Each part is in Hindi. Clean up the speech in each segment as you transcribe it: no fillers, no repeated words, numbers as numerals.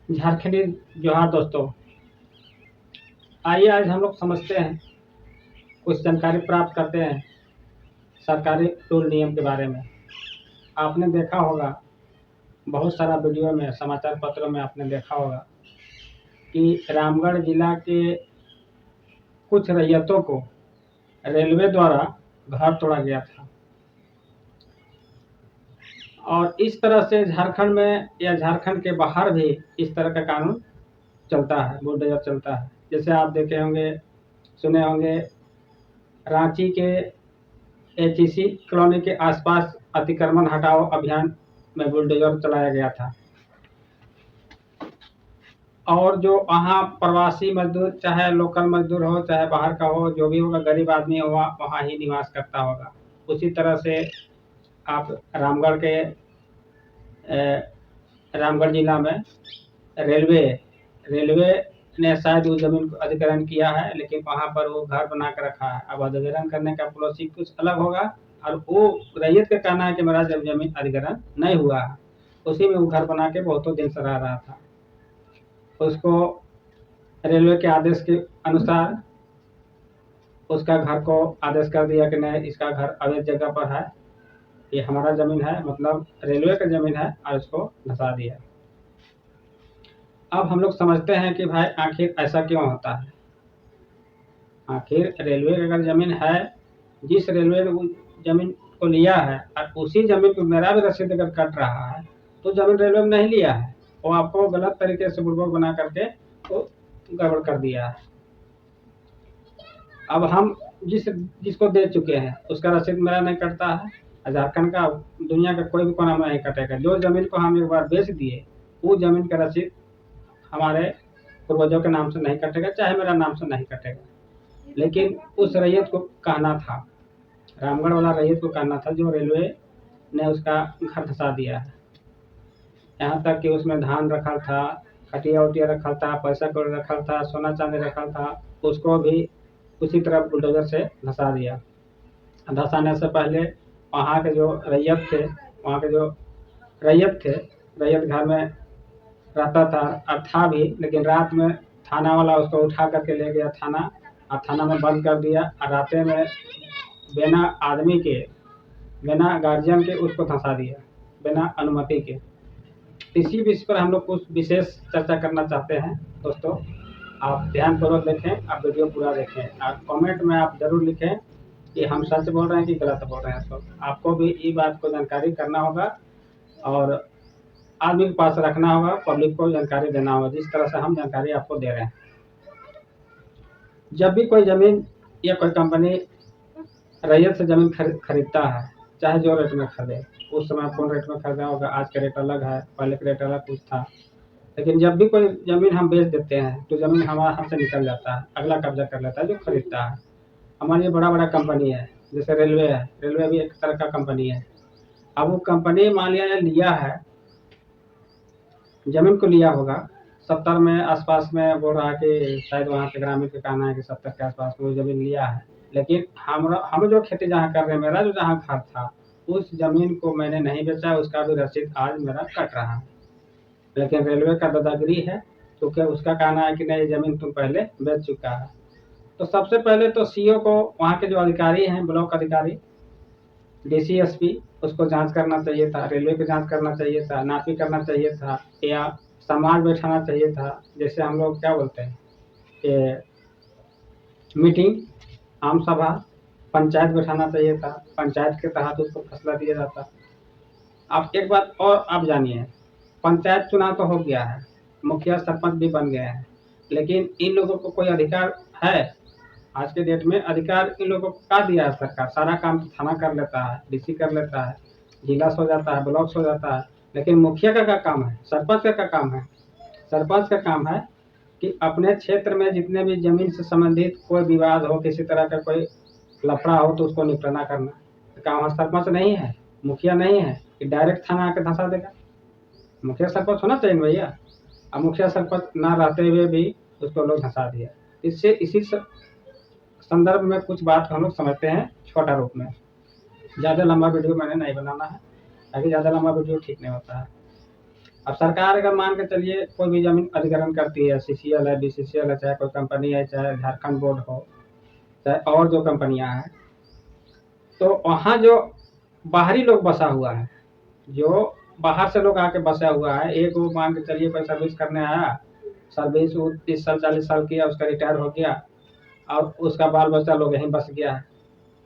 झारखंडी जोहार दोस्तों। आइए आज हम लोग समझते हैं, कुछ जानकारी प्राप्त करते हैं सरकारी रूल नियम के बारे में। आपने देखा होगा, बहुत सारा वीडियो में, समाचार पत्रों में आपने देखा होगा कि रामगढ़ जिला के कुछ रैयतों को रेलवे द्वारा घर तोड़ा गया था। और इस तरह से झारखंड में या झारखंड के बाहर भी इस तरह का कानून चलता है, बुलडोजर चलता है। जैसे आप देखे होंगे, सुने होंगे, रांची के एचईसी कॉलोनी के आसपास अतिक्रमण हटाओ अभियान में बुलडोजर चलाया गया था। और जो वहाँ प्रवासी मजदूर, चाहे लोकल मजदूर हो चाहे बाहर का हो, जो भी होगा, गरीब आदमी होगा, वहाँ ही निवास करता होगा। उसी तरह से आप रामगढ़ जिला में रेलवे ने शायद उस जमीन को अधिग्रहण किया है, लेकिन वहाँ पर वो घर बना कर रखा है। अब अधिग्रहण करने का पॉलिसी कुछ अलग होगा, और वो रैयत का कहना है कि मेरा जब जमीन अधिग्रहण नहीं हुआ है, उसी में वो घर बना के बहुतों दिन से रह रहा था। उसको रेलवे के आदेश के अनुसार उसका घर को आदेश कर दिया कि नहीं, इसका घर अवैध जगह पर है, ये हमारा जमीन है, मतलब रेलवे का जमीन है, और इसको धसा दिया। अब हम लोग समझते हैं कि भाई आखिर ऐसा क्यों होता है। आखिर रेलवे का अगर जमीन है, जिस रेलवे ने उस जमीन को लिया है, और उसी जमीन को मेरा भी रसीद अगर कट रहा है, तो जमीन रेलवे में नहीं लिया है, वो आपको गलत तरीके से बुड़बक बना करके तो गड़बड़ कर दिया है। अब हम जिसको दे चुके हैं उसका रसीद मेरा नहीं कटता है, झारखंड का, दुनिया का कोई भी कोना में नहीं कटेगा। जो जमीन को हम एक बार बेच दिए, वो जमीन का रसीद हमारे पूर्वजों के नाम से नहीं कटेगा, चाहे मेरा नाम से नहीं कटेगा। लेकिन उस रैयत को कहना था, रामगढ़ वाला रैयत को कहना था, जो रेलवे ने उसका घर धसा दिया है। यहाँ तक कि उसमें धान रखा था, खटिया उटिया रखा था, पैसा कौड़ी रखा था, सोना चांदी रखा था, उसको भी उसी तरह बुलडोजर से धसा दिया। धसाने से पहले वहाँ के जो रैयत थे, रैयत घर में रहता था, और था भी, लेकिन रात में थाना वाला उसको उठा करके ले गया थाना, और थाना में बंद कर दिया, और राते में बिना आदमी के, बिना गार्जियन के उसको धंसा दिया, बिना अनुमति के। इसी विषय पर हम लोग कुछ विशेष चर्चा करना चाहते हैं दोस्तों। आप ध्यानपूर्वक देखें, आप वीडियो पूरा देखें, और कमेंट में आप जरूर लिखें कि हम सच बोल रहे हैं कि गलत बोल रहे हैं। तो आपको भी ये बात को जानकारी करना होगा, और आदमी के पास रखना होगा, पब्लिक को जानकारी देना होगा, जिस तरह से हम जानकारी आपको दे रहे हैं। जब भी कोई जमीन या कोई कंपनी रैयत से जमीन खरीदता है, चाहे जो रेट में खरीदे, उस समय कौन रेट में खरीदा होगा, आज का रेट अलग है, पहले का रेट अलग कुछ था। लेकिन जब भी कोई जमीन हम बेच देते हैं, तो जमीन हमारा हाथ से निकल जाता है, अगला कब्जा कर लेता है जो खरीदता है। हमारी बड़ा कंपनी है, जैसे रेलवे है, रेलवे भी एक तरह का कंपनी है। अब वो कंपनी मान लिया है, जमीन को लिया होगा 70 में आसपास में, बोल रहा है कि शायद वहाँ के ग्रामीण का कहना है कि 70 के आसपास में वो जमीन लिया है। लेकिन हम जो खेती जहाँ कर रहे हैं, मेरा जो जहाँ घर था, उस जमीन को मैंने नहीं बेचा, उसका भी रसीद आज मेरा कट रहा है। लेकिन रेलवे का दादागिरी है, क्योंकि उसका कहना है कि नहीं, जमीन तुम पहले बेच चुका है। तो सबसे पहले तो सीओ को, वहाँ के जो अधिकारी हैं, ब्लॉक अधिकारी, डीसीएसपी, उसको जांच करना चाहिए था, रेलवे को जांच करना चाहिए था, नापी करना चाहिए था, या समाज बैठाना चाहिए था। जैसे हम लोग क्या बोलते हैं कि मीटिंग, आम सभा, पंचायत बैठाना चाहिए था, पंचायत के तहत उसको फैसला दिया जाता। आप एक बात और आप जानिए, पंचायत चुनाव तो हो गया है, मुखिया सरपंच भी बन गए हैं, लेकिन इन लोगों को कोई अधिकार है? आज के डेट में अधिकार इन लोगों को क्या दिया है सरकार? सारा काम तो थाना कर लेता है, डीसी कर लेता है, जिला सो जाता है, ब्लॉक सो जाता है। लेकिन मुखिया का क्या काम है? सरपंच का क्या काम है? सरपंच का काम है कि अपने क्षेत्र में जितने भी जमीन से संबंधित कोई विवाद हो, किसी तरह का कोई लफड़ा हो, तो उसको निपटाना करना। तो क्या वहाँ सरपंच नहीं है, मुखिया नहीं है कि डायरेक्ट थाना आके धंसा देगा? मुखिया सरपंच होना चाहिए भैया। अब मुखिया सरपंच ना रहते हुए भी उसको लोग धंसा दिया। इसी संदर्भ में कुछ बात हम लोग समझते हैं छोटा रूप में। ज़्यादा लंबा वीडियो मैंने नहीं बनाना है, ताकि ज़्यादा लंबा वीडियो ठीक नहीं होता है। अब सरकार अगर मान के चलिए कोई भी जमीन अधिग्रहण करती है, सीसीएल है, बीसीसीएल है, चाहे कोई कंपनी है, चाहे झारखंड बोर्ड हो, चाहे और जो कंपनियां हैं, तो वहाँ जो बाहरी लोग बसा हुआ है, जो बाहर से लोग आके बसा हुआ है, एक वो मान के चलिए कोई सर्विस करने आया, सर्विस वो 30 साल 40 साल किया, उसका रिटायर हो गया और उसका बाल बच्चा लोग यहीं बस गया है,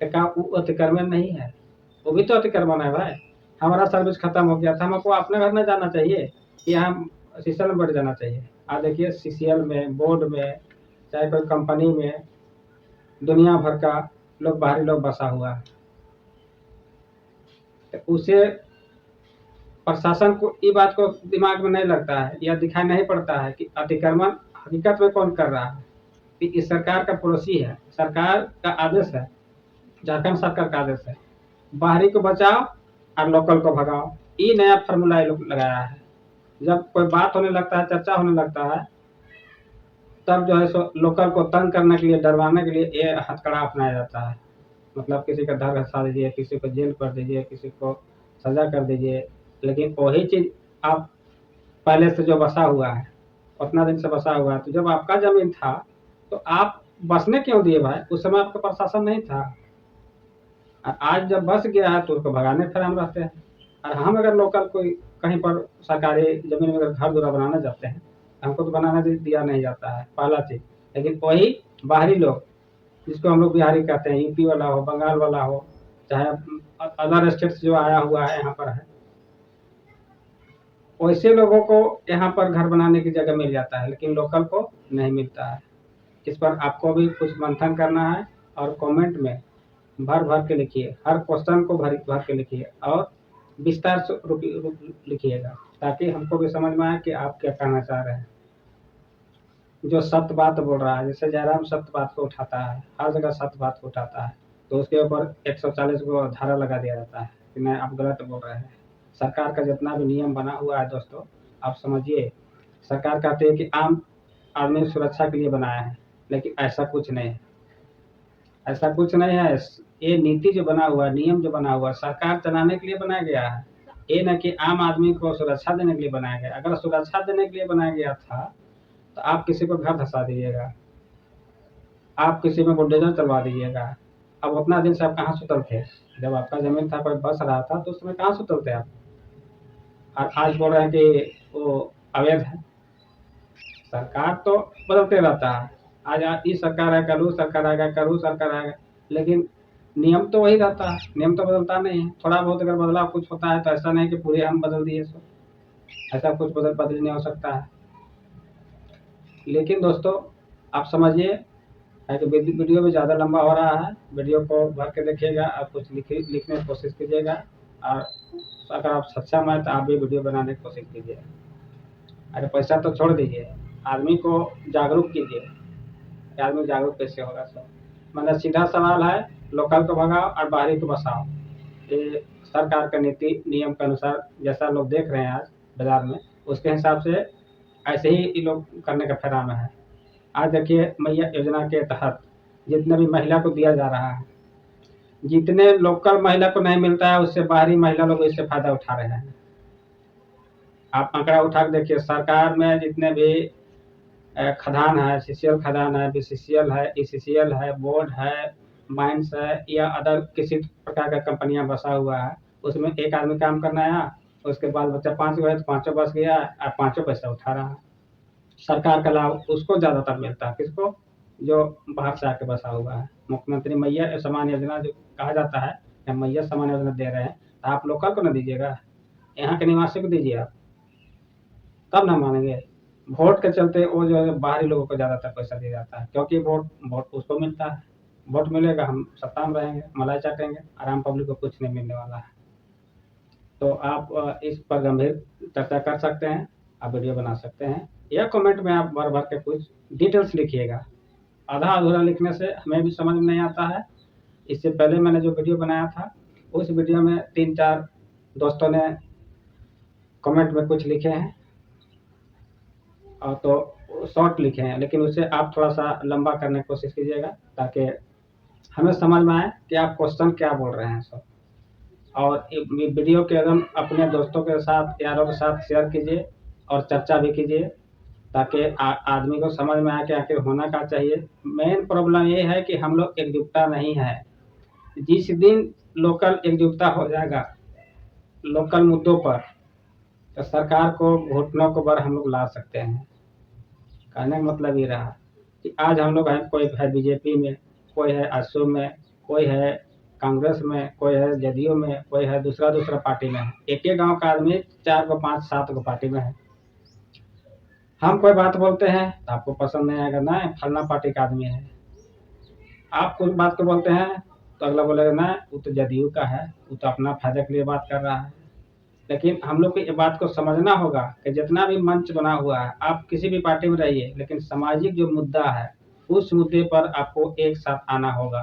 तो क्या वो अतिक्रमण नहीं है? वो भी तो अतिक्रमण है भाई। हमारा सर्विस खत्म हो गया था, हमको अपने घर में जाना चाहिए या हम सीसीएल में बैठ जाना चाहिए? आप देखिए सीसीएल में, बोर्ड में, चाहे कोई कंपनी में दुनिया भर का लोग, बाहरी लोग बसा हुआ है। तो उसे प्रशासन को ये बात को दिमाग में नहीं लगता है या दिखाई नहीं पड़ता है कि अतिक्रमण हकीकत में कौन कर रहा है। कि इस सरकार का पड़ोसी है, सरकार का आदेश है, झारखंड सरकार का आदेश है, बाहरी को बचाओ और लोकल को भगाओ। ये नया फार्मूला ये लोग लगाया है। जब कोई बात होने लगता है, चर्चा होने लगता है, तब जो है सो लोकल को तंग करने के लिए, डरवाने के लिए ये हथकड़ा अपनाया जाता है। मतलब किसी का धर घसा दीजिए, किसी को जेल कर दीजिए, किसी को सजा कर दीजिए। लेकिन वही चीज आप पहले से जो बसा हुआ है, उतना दिन से बसा हुआ है, तो जब आपका जमीन था तो आप बसने क्यों दिए भाई? उस समय आपका प्रशासन नहीं था। और आज जब बस गया है तो उसको भगाने फिर हम रहते हैं। और हम अगर लोकल कोई कहीं पर सरकारी जमीन में अगर घर दुरा बनाना चाहते हैं, हमको तो बनाने दिया नहीं जाता है, पहला चीज। लेकिन वही बाहरी लोग, जिसको हम लोग बिहारी कहते हैं, यूपी वाला हो, बंगाल वाला हो, चाहे अदर स्टेट से जो आया हुआ है यहाँ पर है, वैसे लोगों को यहाँ पर घर बनाने की जगह मिल जाता है, लेकिन लोकल को नहीं मिलता है। इस पर आपको भी कुछ मंथन करना है और कमेंट में भर भर के लिखिए, हर क्वेश्चन को भर भर के लिखिए और विस्तार से लिखिएगा, ताकि हमको भी समझ में आए कि आप क्या कहना चाह रहे हैं। जो सत्य बात बोल रहा है, जैसे जयराम सत्य बात को उठाता है, हर जगह सत्य बात को उठाता है, तो उसके ऊपर 140 को धारा लगा दिया जाता है कि नहीं, आप गलत बोल रहे हैं। सरकार का जितना भी नियम बना हुआ है दोस्तों, आप समझिए, सरकार कहती है कि आम आदमी सुरक्षा के लिए बनाया है, लेकिन ऐसा कुछ नहीं है। ऐसा कुछ नहीं है। ये नीति जो बना हुआ है, नियम जो बना हुआ है, सरकार चलाने के लिए बनाया गया है। ये न कि आम आदमी को सुरक्षा देने के लिए बनाया गया। अगर सुरक्षा देने के लिए बनाया गया था तो आप किसी को घर धसा दीजिएगा, आप किसी में बुलडोजर चलवा दीजिएगा। अब उतना दिन से आप कहाँ सुतल थे? जब आपका जमीन था, कोई बस रहा था, तो उस समय कहाँ सुतल थे आप? और आज बोल रहे हैं कि वो अवैध है। सरकार तो बदलते रहता है, आज इस सरकार है, कल वो सरकार आएगा, कल वो सरकार आएगा, लेकिन नियम तो वही रहता है, नियम तो बदलता नहीं है। थोड़ा बहुत अगर बदलाव कुछ होता है तो ऐसा नहीं कि पूरे हम बदल दिए सो, ऐसा कुछ बदल नहीं हो सकता है। लेकिन दोस्तों आप समझिए है कि वीडियो भी ज़्यादा लंबा हो रहा है, वीडियो को भर के देखिएगा और कुछ लिखने की कोशिश कीजिएगा। और अगर आप सक्षम है तो आप भी वीडियो बनाने की कोशिश कीजिए। अरे पैसा तो छोड़ दीजिए, आदमी को जागरूक कीजिए कि आदमी जागरूक कैसे होगा। सब मतलब सीधा सवाल है, लोकल को भगाओ और बाहरी को बसाओ। ये सरकार का नीति नियम के अनुसार जैसा लोग देख रहे हैं आज बाजार में, उसके हिसाब से ऐसे ही ये लोग करने का फेरा में है। आज देखिए मैया योजना के तहत जितने भी महिला को दिया जा रहा है, जितने लोकल महिला को नहीं मिलता है, उससे बाहरी महिला लोग इससे फायदा उठा रहे हैं। आप आंकड़ा उठा के देखिए, सरकार में जितने भी खदान है, सीसीएल खदान है, बीसीसीएल है, ईसीसीएल है, बोर्ड है, माइंस है, या अदर किसी प्रकार का कंपनियां बसा हुआ है, उसमें एक आदमी काम करना आया, उसके बाल बच्चा 5 गए तो 5 बस गया और 5 पैसा उठा रहा है। सरकार का लाभ उसको ज्यादातर मिलता है, किसको? जो बाहर से आके बसा हुआ है। मुख्यमंत्री मैया समान योजना जो कहा जाता है, हम मैया समान योजना दे रहे हैं, तो आप लोकल को ना दीजिएगा, यहाँ के निवासी को दीजिए आप, तब ना मानेंगे। वोट के चलते वो जो है बाहरी लोगों को ज्यादातर पैसा दिया जाता है, क्योंकि वोट वोट उसको मिलता है। वोट मिलेगा, हम सत्ता में रहेंगे, मलाई चाटेंगे, आराम पब्लिक को कुछ नहीं मिलने वाला है। तो आप इस पर गंभीर चर्चा कर सकते हैं, आप वीडियो बना सकते हैं, या कमेंट में आप भर भर के कुछ डिटेल्स लिखिएगा। आधा अधूरा लिखने से हमें भी समझ में नहीं आता है। इससे पहले मैंने जो वीडियो बनाया था, उस वीडियो में 3-4 दोस्तों ने कमेंट में कुछ लिखे हैं, और तो शॉर्ट लिखे हैं, लेकिन उसे आप थोड़ा सा लंबा करने की कोशिश कीजिएगा, ताकि हमें समझ में आए कि आप क्वेश्चन क्या बोल रहे हैं सब। और ये वीडियो के एकदम अपने दोस्तों के साथ, यारों के साथ शेयर कीजिए और चर्चा भी कीजिए, ताकि आदमी को समझ में आए कि आखिर होना क्या चाहिए। मेन प्रॉब्लम ये है कि हम लोग एकजुटता नहीं है। जिस दिन लोकल एकजुटता हो जाएगा लोकल मुद्दों पर, तो सरकार को घुटनों के बल हम लोग ला सकते हैं। कहने का मतलब ये रहा कि आज हम लोग हैं, कोई है बीजेपी में, कोई है आजसू में, कोई है कांग्रेस में, कोई है जदयू में, कोई है दूसरा दूसरा पार्टी में है। एक एक गांव का आदमी 4 को 5 7 को पार्टी में है। हम कोई बात बोलते हैं तो आपको पसंद नहीं आएगा, ना फलना पार्टी का आदमी है। आप कुछ बात को बोलते हैं तो अगला बोलेगा ना वो तो जदयू का है, वो तो अपना फायदे के लिए बात कर रहा है। लेकिन हम लोग को ये बात को समझना होगा कि जितना भी मंच बना हुआ है, आप किसी भी पार्टी में रहिए, लेकिन सामाजिक जो मुद्दा है उस मुद्दे पर आपको एक साथ आना होगा।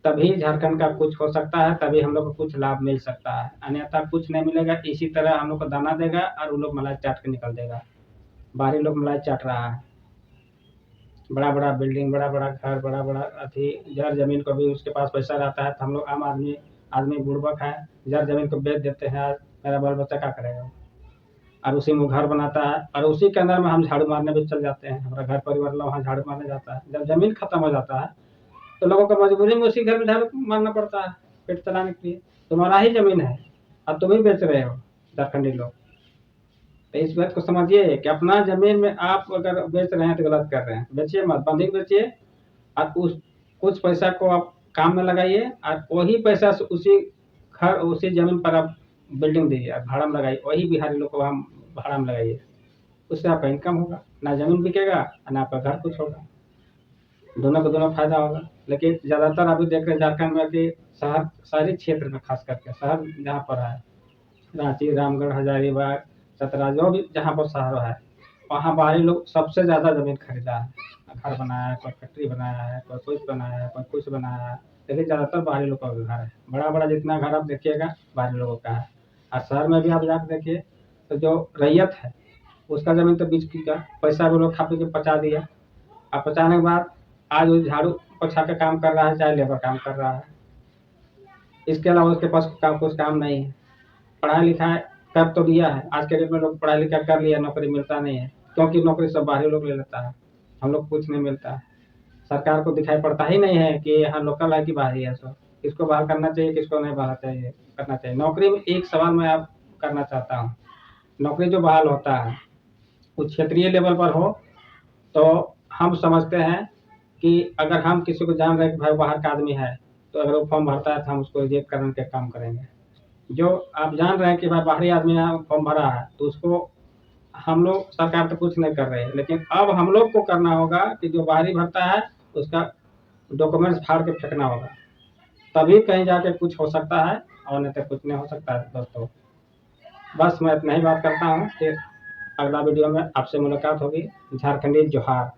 तभी झारखंड का कुछ हो सकता है, तभी हम लोग को कुछ लाभ मिल सकता है, अन्यथा कुछ नहीं मिलेगा। इसी तरह हम लोग को दाना देगा और वो लोग मलाई चाट के निकल देगा। बाहरी लोग मलाई चाट रहा है, बड़ा बड़ा बिल्डिंग, बड़ा बड़ा घर, बड़ा बड़ा अथी, जर जमीन को भी उसके पास पैसा रहता है, तो हम लोग आम आदमी आदमी बुड़बक है, जर जमीन को बेच देते हैं। आज मेरा बाल बच्चा क्या करेगा, और उसी में घर बनाता है, और उसी के अंदर में हम झाड़ू मारने भी चल जाते हैं। हमारा घर परिवार लोग वहाँ झाड़ू मारने जाता है। जब जमीन खत्म हो जाता है तो लोगों को मजबूरी में उसी घर में झाड़ू मारना पड़ता है पेट चलाने के लिए। तुम्हारा ही जमीन है और तुम ही बेच रहे हो, झारखंडी लोग। तो इस बात को समझिए कि अपना जमीन में आप अगर बेच रहे हैं तो गलत कर रहे हैं। बेचिए मत, बंधक बेचिए, और उस कुछ पैसा को आप काम में लगाइए, और वही पैसा से उसी घर उसी जमीन पर आप बिल्डिंग दीजिए और भाड़ा में लगाइए। वही बिहारी लोग को हम भाड़ा में लगाइए, उससे आपका इनकम होगा, ना जमीन बिकेगा ना आपका घर कुछ होगा, दोनों को दोनों फायदा होगा। लेकिन ज़्यादातर अभी देख रहे हैं झारखंड में कि शहरी क्षेत्र में, खास करके शहर जहाँ पर है, रांची, रामगढ़, हजारीबाग, चतरा, जो भी जहाँ पर शहर है, वहाँ बाहरी लोग सबसे ज़्यादा ज़मीन खरीदा है, घर बनाया है, कोई फैक्ट्री बनाया है, कोई कुछ बनाया है, कोई कुछ बनाया है। लेकिन ज़्यादातर बाहरी लोगों का घर है, बड़ा बड़ा जितना घर आप देखिएगा बाहरी लोगों का है। और शहर में भी आप जाकर देखिए तो जो रैयत है उसका ज़मीन तो बीच की का पैसा भी लोग खा पी के पचा दिया, और पचाने के बाद आज वो झाड़ू पोछा का काम कर रहा है, चाहे लेबर काम कर रहा है। इसके अलावा उसके पास कुछ काम नहीं है। पढ़ाई लिखाई कर तो दिया है, आज के डेट में लोग पढ़ाई लिखाई कर लिया, नौकरी मिलता नहीं है, क्योंकि नौकरी सब बाहरी लोग ले लेता है, हम लोग कुछ नहीं मिलता है। सरकार को दिखाई पड़ता ही नहीं है कि यहाँ लोकल है कि बाहरी है। सो किसको बहाल करना चाहिए, किसको नहीं बहाल चाहिए करना चाहिए। नौकरी में एक सवाल मैं आप करना चाहता हूँ, नौकरी जो बहाल होता है वो क्षेत्रीय लेवल पर हो, तो हम समझते हैं कि अगर हम किसी को जान रहे हैं कि भाई बाहर का आदमी है, तो अगर वो फॉर्म भरता है तो हम उसको रिजेक्ट करने के काम करेंगे। जो आप जान रहे हैं कि भाई बाहरी आदमी यहाँ फॉर्म भरा है, तो उसको हम लोग, सरकार तो कुछ नहीं कर रही है, लेकिन अब हम लोग को करना होगा कि जो बाहरी भरता है उसका डॉक्यूमेंट्स फाड़ के फेंकना होगा, तभी कहीं जाके कुछ हो सकता है, और नहीं तो कुछ नहीं हो सकता है दोस्तों। बस मैं इतना ही बात करता हूँ कि अगला वीडियो में आपसे मुलाकात होगी। झारखंडी जोहार।